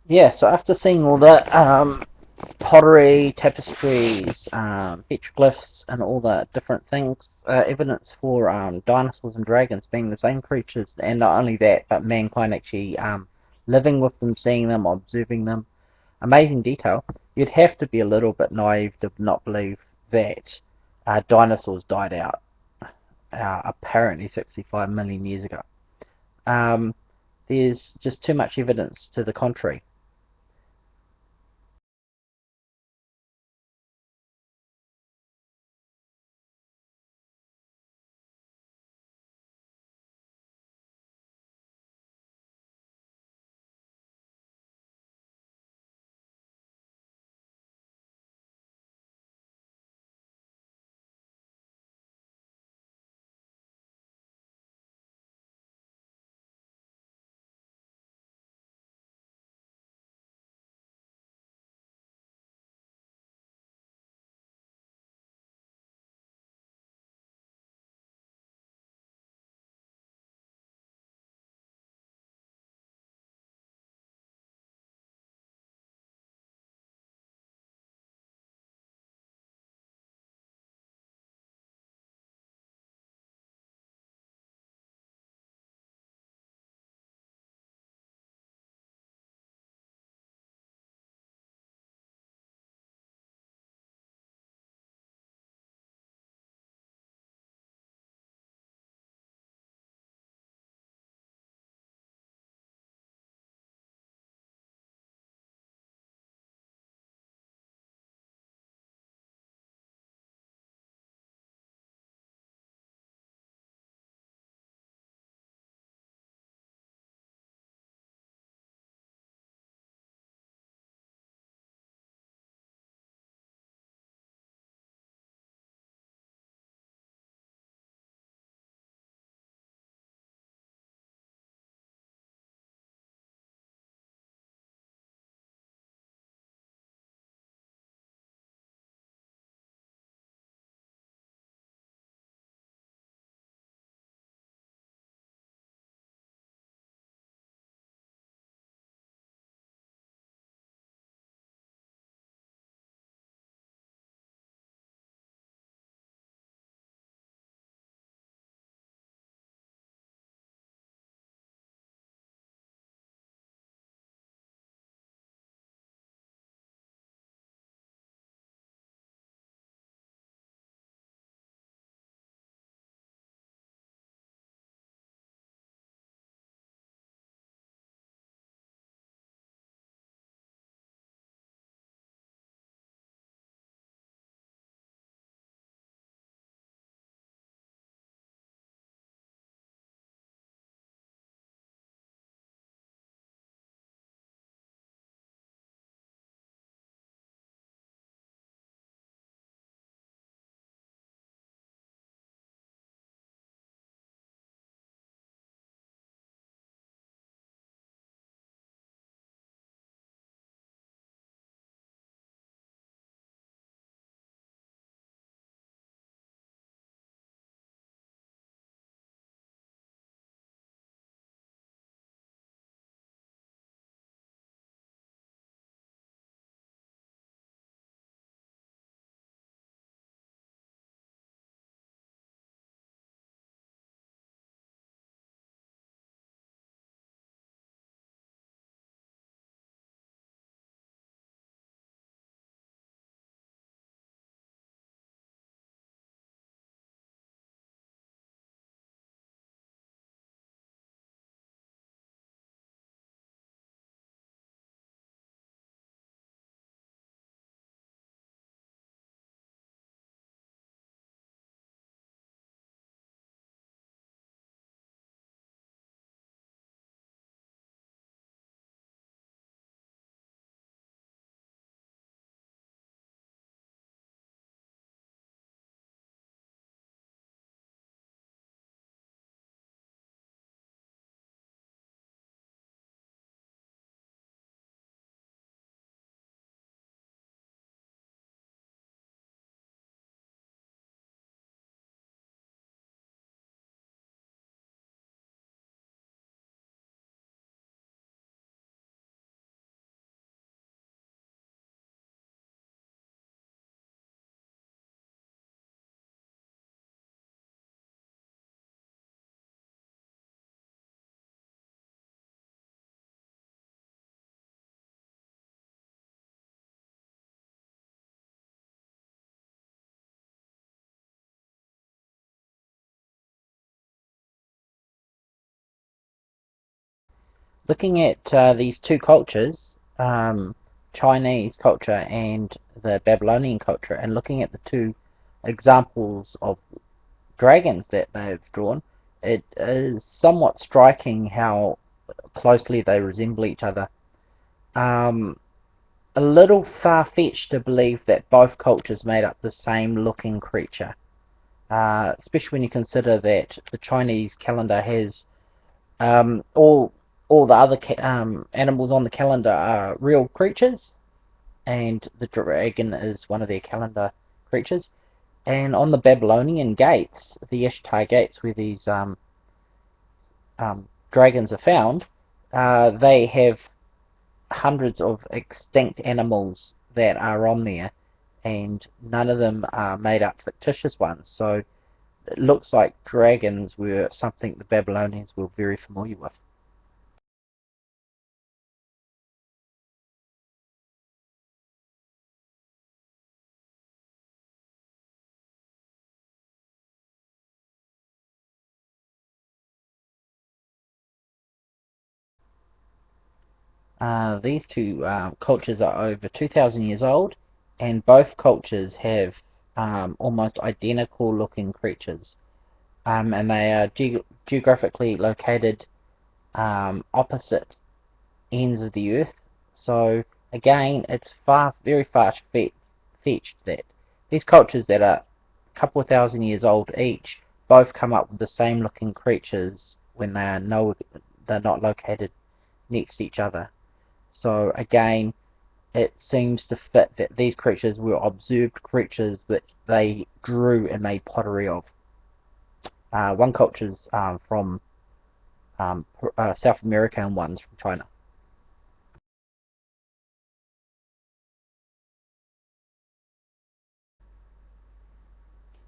Yeah, so after seeing all that pottery, tapestries, petroglyphs, and all the different things, evidence for dinosaurs and dragons being the same creatures, and not only that, but mankind actually living with them, seeing them, observing them. Amazing detail. You'd have to be a little bit naive to not believe that dinosaurs died out apparently 65 million years ago. Um, there's just too much evidence to the contrary. Looking at these two cultures, Chinese culture and the Babylonian culture, and looking at the two examples of dragons that they've drawn, it is somewhat striking how closely they resemble each other. Um, a little far-fetched to believe that both cultures made up the same looking creature, especially when you consider that the Chinese calendar has all the other animals on the calendar are real creatures, and the dragon is one of their calendar creatures. And on the Babylonian gates, the Ishtar gates, where these dragons are found, they have hundreds of extinct animals that are on there, and none of them are made up fictitious ones. So it looks like dragons were something the Babylonians were very familiar with. These two cultures are over 2,000 years old, and both cultures have almost identical looking creatures, and they are geographically located opposite ends of the earth. So again, it's very far-fetched that these cultures that are a couple of thousand years old each both come up with the same looking creatures when they're not located next to each other. So again, it seems to fit that these creatures were observed creatures that they drew and made pottery of. One culture's from South America and one's from China.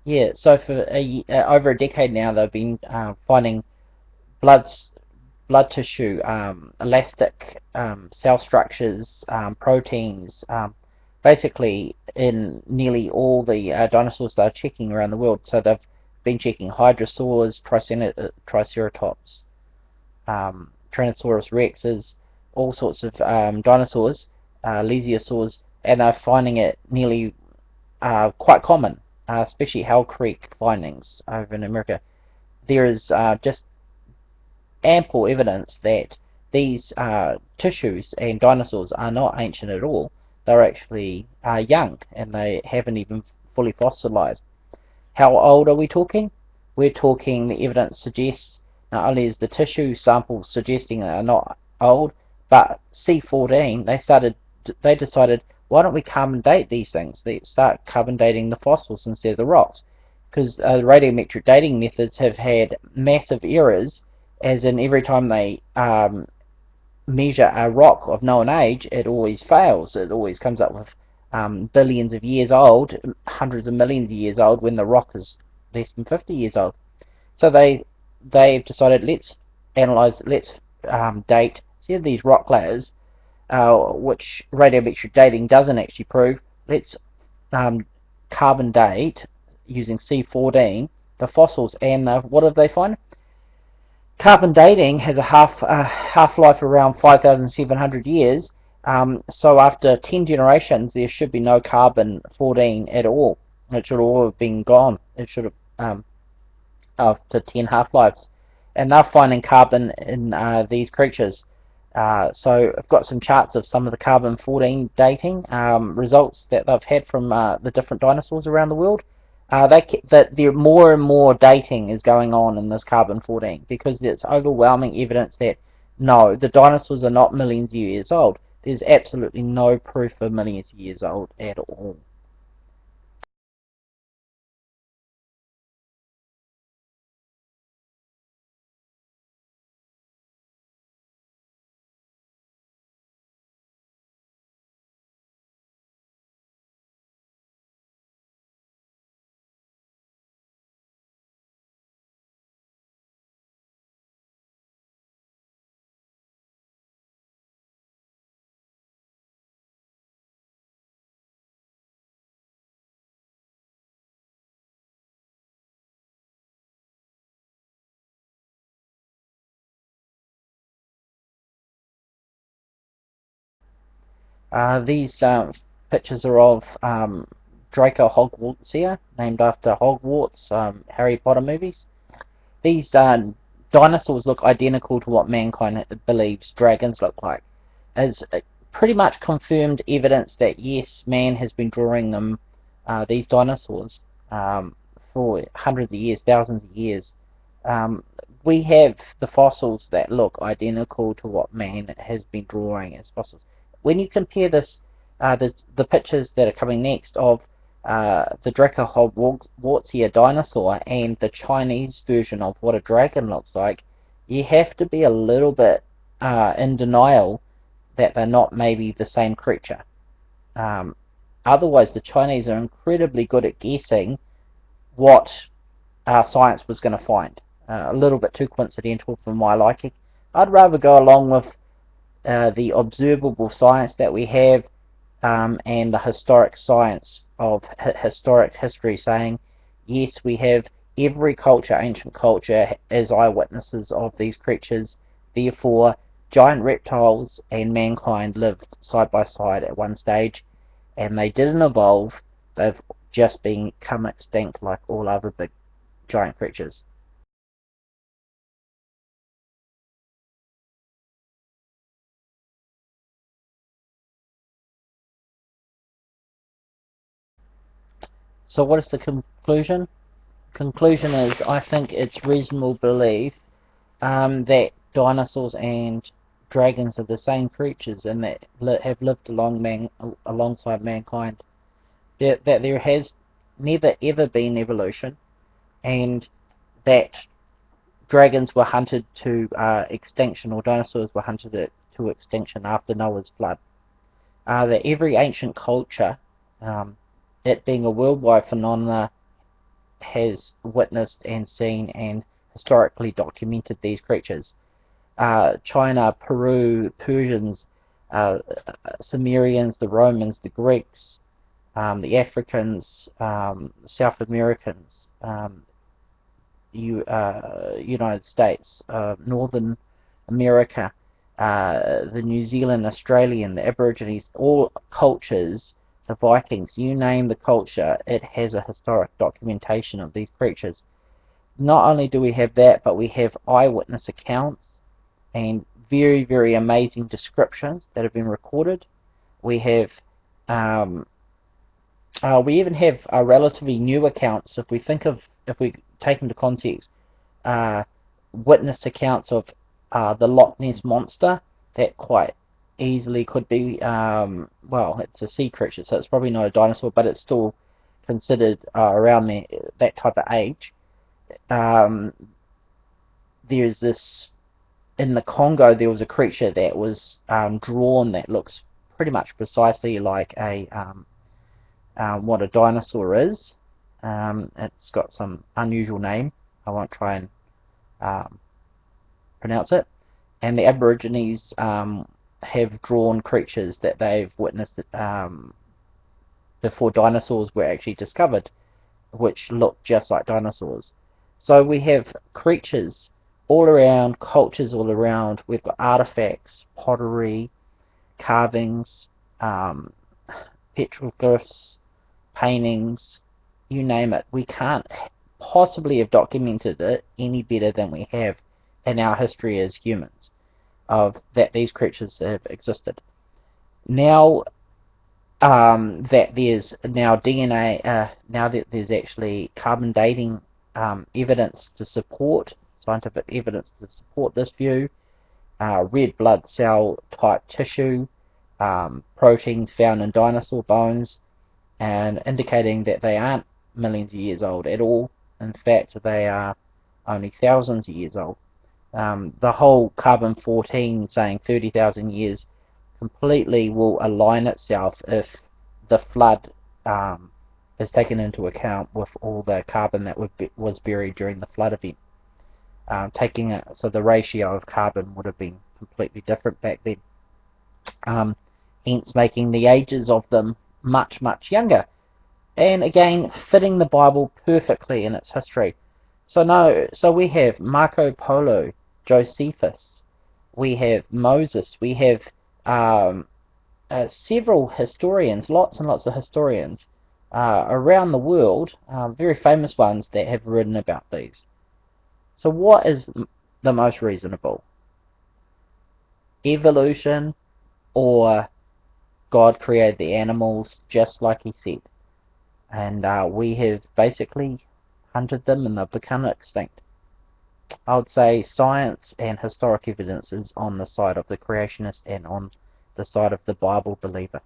Yeah, so for over a decade now, they've been finding blood blood tissue, elastic cell structures, proteins, basically in nearly all the dinosaurs they're checking around the world. So they've been checking hadrosaurs, triceratops, Tyrannosaurus rexes, all sorts of dinosaurs, plesiosaurs, and they're finding it nearly quite common, especially Hell Creek findings over in America. There is just ample evidence that these tissues and dinosaurs are not ancient at all. They're actually young, and they haven't even fully fossilized. How old are we talking? We're talking the evidence suggests not only is the tissue sample suggesting they are not old, but C14 they decided, why don't we carbon date these things? They start carbon dating the fossils instead of the rocks, because radiometric dating methods have had massive errors, as in every time they measure a rock of known age, it always fails. It always comes up with billions of years old, hundreds of millions of years old, when the rock is less than 50 years old. So they've decided, let's analyze, let's date, see these rock layers, which radiometric dating doesn't actually prove. Let's um, carbon date using C14 the fossils, and what have they found? Carbon dating has a half-life around 5,700 years. So after 10 generations, there should be no carbon 14 at all. It should all have been gone. It should have after 10 half-lives. And they're finding carbon in these creatures. So I've got some charts of some of the carbon 14 dating results that they've had from the different dinosaurs around the world. That there more and more dating is going on in this carbon 14, because there's overwhelming evidence that no, the dinosaurs are not millions of years old. There's absolutely no proof of millions of years old at all. These pictures are of Draco Hogwartsia, named after Hogwarts, Harry Potter movies. These dinosaurs look identical to what mankind believes dragons look like. As pretty much confirmed evidence that yes, man has been drawing them, these dinosaurs, for hundreds of years, thousands of years. Um, we have the fossils that look identical to what man has been drawing as fossils. When you compare this, the pictures that are coming next of the Dracohogwartsia dinosaur and the Chinese version of what a dragon looks like, you have to be a little bit in denial that they're not maybe the same creature. Um, Otherwise, the Chinese are incredibly good at guessing what science was going to find. A little bit too coincidental for my liking. I'd rather go along with the observable science that we have, and the historic science of historic history saying, yes, we have every culture, ancient culture, as eyewitnesses of these creatures. Therefore, giant reptiles and mankind lived side by side at one stage, and they didn't evolve. They've just become extinct like all other big giant creatures. So what is the conclusion? Conclusion is, I think it's reasonable to believe that dinosaurs and dragons are the same creatures and that have lived alongside mankind. That there has never ever been evolution, and that dragons were hunted to extinction, or dinosaurs were hunted to extinction after Noah's flood. That every ancient culture, um, it being a worldwide phenomenon, has witnessed and seen and historically documented these creatures. China, Peru, Persians, Sumerians, the Romans, the Greeks, the Africans, South Americans, United States, Northern America, the New Zealand, Australian, the Aborigines, all cultures, the Vikings, you name the culture, it has a historic documentation of these creatures. Not only do we have that, but we have eyewitness accounts and very, very amazing descriptions that have been recorded. We have, we even have relatively new accounts. If we take into context, uh, witness accounts of the Loch Ness monster, that quite easily could be, well, it's a sea creature, so it's probably not a dinosaur, but it's still considered around that type of age. Um, there's this in the Congo. There was a creature that was drawn that looks pretty much precisely like a what a dinosaur is. It's got some unusual name. I won't try and um, pronounce it. And the Aborigines have drawn creatures that they've witnessed before dinosaurs were actually discovered, which look just like dinosaurs. So we have creatures all around, cultures all around. We've got artifacts, pottery, carvings, petroglyphs, paintings, you name it. We can't possibly have documented it any better than we have in our history as humans, of that these creatures have existed. Now that there's now DNA, now that there's actually carbon dating evidence to support, scientific evidence to support this view, red blood cell type tissue, proteins found in dinosaur bones, and indicating that they aren't millions of years old at all. In fact, they are only thousands of years old. The whole carbon-14 saying 30,000 years completely will align itself if the flood is taken into account with all the carbon that was buried during the flood event. So the ratio of carbon would have been completely different back then. Hence making the ages of them much, much younger. And again, fitting the Bible perfectly in its history. So we have Marco Polo, Josephus, we have Moses, we have several historians, lots and lots of historians around the world, very famous ones that have written about these. So what is the most reasonable? Evolution, or God created the animals just like he said, and we have basically hunted them and they've become extinct? I would say science and historic evidence is on the side of the creationist and on the side of the Bible believer.